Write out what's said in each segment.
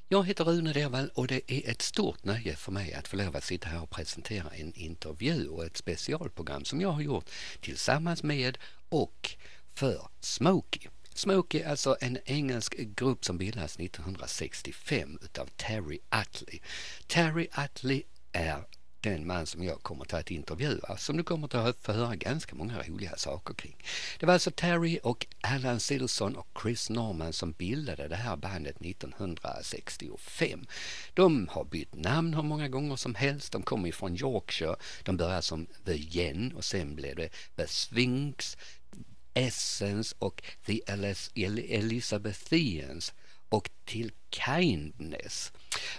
Jag heter Rune Dervall och det är ett stort nöje för mig att få lov att sitta här och presentera en intervju och ett specialprogram som jag har gjort tillsammans med och för Smokie. Smokie är alltså en engelsk grupp som bildades 1965 utav Terry Uttley. Terry Uttley är den man som jag kommer att intervjua, som du kommer att få höra ganska många roliga saker kring. Det var alltså Terry och Alan Silson och Chris Norman som bildade det här bandet 1965. De har bytt namn hur många gånger som helst. De kommer från Yorkshire. De började som The Yen och sen blev det The Sphinx, Essence och The Elizabethians och till Kindness.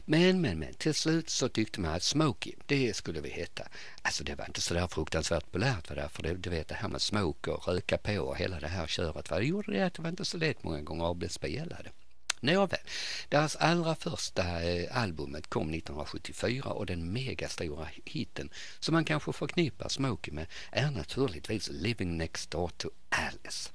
Men till slut så tyckte man att Smokie, det skulle vi heta. Alltså det var inte så där fruktansvärt populärt för därför du vet det här med smoke och röka på och hela det här köret. Det gjorde det att det var inte så lätt många gånger att bli spelade. Nåväl, deras allra första albumet kom 1974 och den megastora hitten som man kanske förknippar Smokie med är naturligtvis Living Next Door to Alice.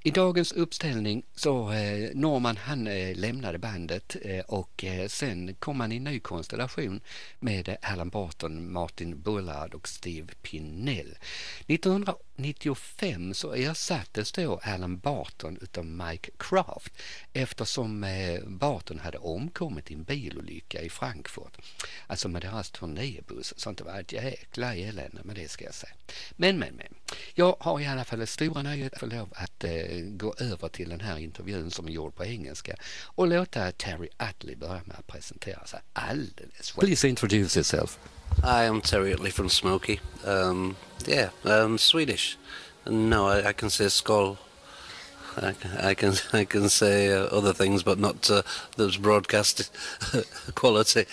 I dagens uppställning så Norman han lämnade bandet och sen kom han i ny konstellation med Alan Barton, Martin Bullard och Steve Pinnell. 1995 så ersattes då Alan Barton utav Mike Craft eftersom Barton hade omkommit i en bilolycka i Frankfurt. Alltså med deras turnébuss, så det var ett jäkla elände med det ska jag säga. Men. Jag har i alla fall ett stora nöje att få lov att gå över till den här intervjun som är gjord på engelska och låta Terry Uttley börja med att presentera sig alldeles. Please introduce yourself. Hi, I'm Terry Uttley from Smokie. Swedish. No, I can say skull. I can say other things, but not those broadcast quality.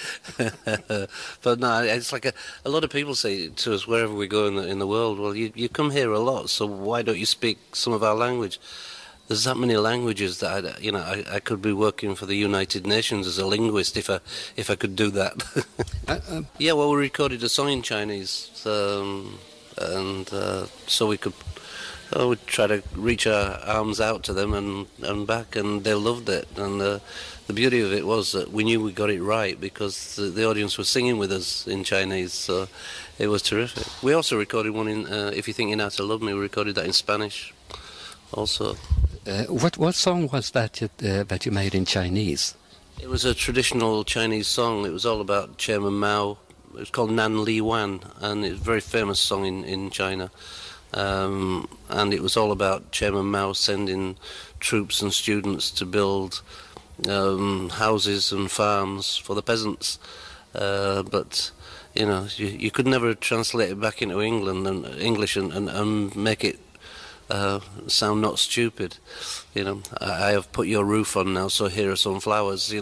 But no, it's like a lot of people say to us wherever we go in the world. Well, you come here a lot, so why don't you speak some of our language? There's that many languages that I could be working for the United Nations as a linguist if I could do that. Yeah, well, we recorded a song in Chinese, and so we could. We try to reach our arms out to them and back, and they loved it. And the beauty of it was that we knew we got it right because the audience was singing with us in Chinese, so it was terrific. We also recorded one in If You Think You Know How to Love Me. We recorded that in Spanish also. What song was that that you made in Chinese? It was a traditional Chinese song. It was all about Chairman Mao. It was called Nan Li Wan, and it's a very famous song in China. And it was all about Chairman Mao sending troops and students to build houses and farms for the peasants. But you could never translate it back into English and make it sound not stupid. I have put your roof on now, so here are some flowers.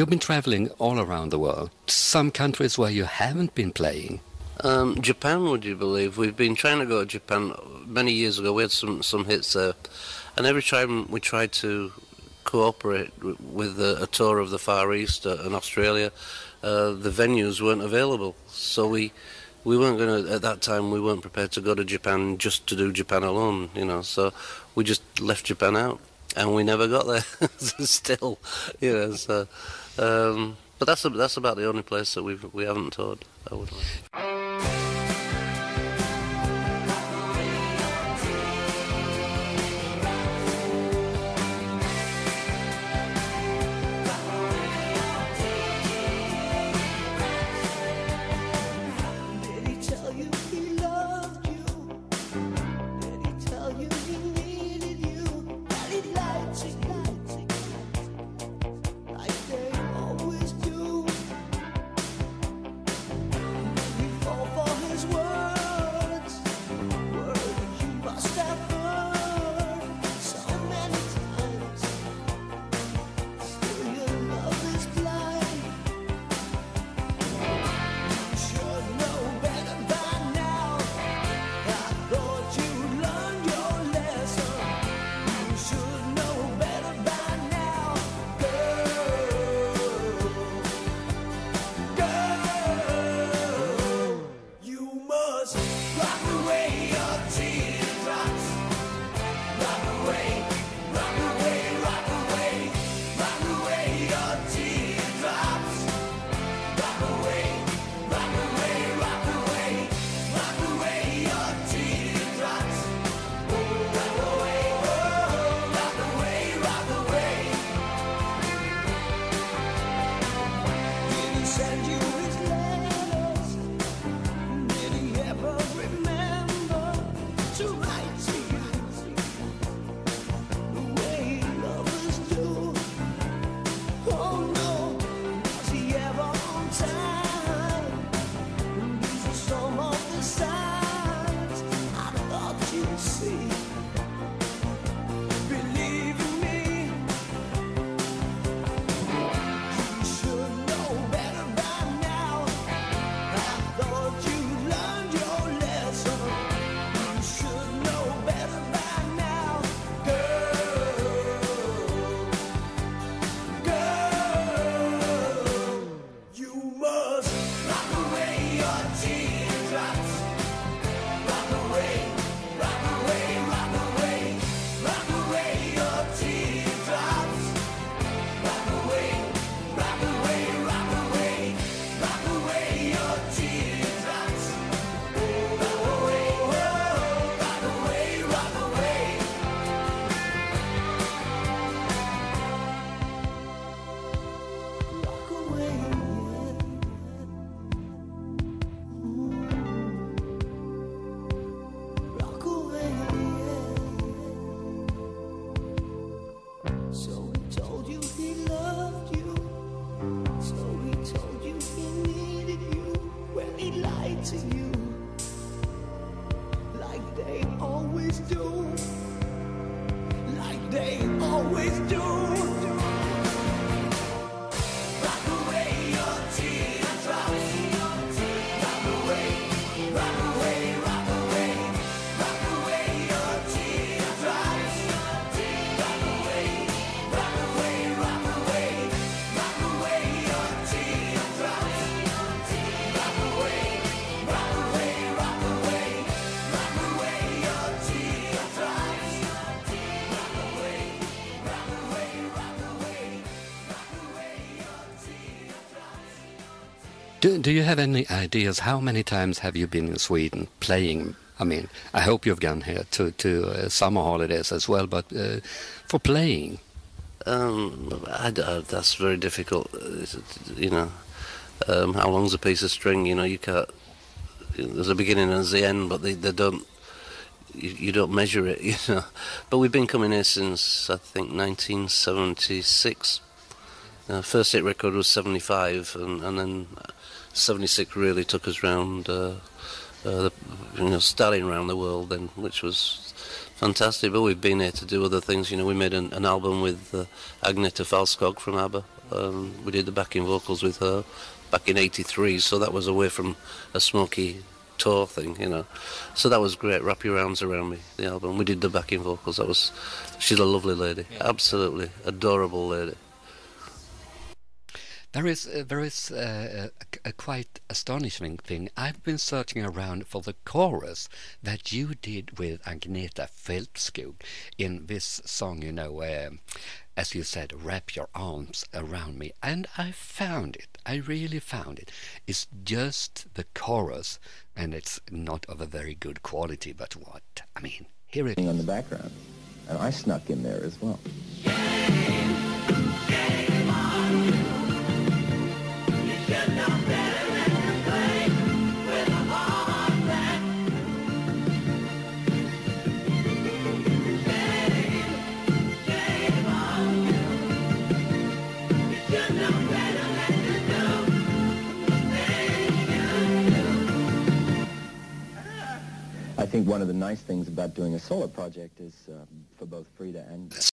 You've been traveling all around the world. Some countries where you haven't been playing. Japan, would you believe? We've been trying to go to Japan many years ago. We had some hits there. And every time we tried to cooperate with a tour of the Far East and Australia, the venues weren't available. So we weren't going to, at that time, we weren't prepared to go to Japan just to do Japan alone, you know. So we just left Japan out, and we never got there still, you know. So, but that's about the only place that we haven't toured, I would like. Do you have any ideas how many times have you been in Sweden playing? I mean, I hope you've gone here to summer holidays as well, but for playing? That's very difficult, you know. How long's a piece of string? You know, you can't. There's a beginning and there's the end, but they don't. You don't measure it, you know. But we've been coming here since I think 1976. First hit record was 75, and then 76 really took us round, starting around the world then, which was fantastic. But we've been here to do other things. You know, we made an album with Agneta Falskog from ABBA, We did the backing vocals with her back in '83, so that was away from a Smokie tour thing, you know. So that was great. Wrap Your Arms Around Me, the album. We did the backing vocals. She's a lovely lady, absolutely adorable lady. There is a quite astonishing thing. I've been searching around for the chorus that you did with Agneta Fältskog in this song, you know, as you said, Wrap Your Arms Around Me. And I found it. I really found it. It's just the chorus, and it's not of a very good quality, but what? I mean, here it is. On the background, and I snuck in there as well. I think one of the nice things about doing a solo project is for both Frida and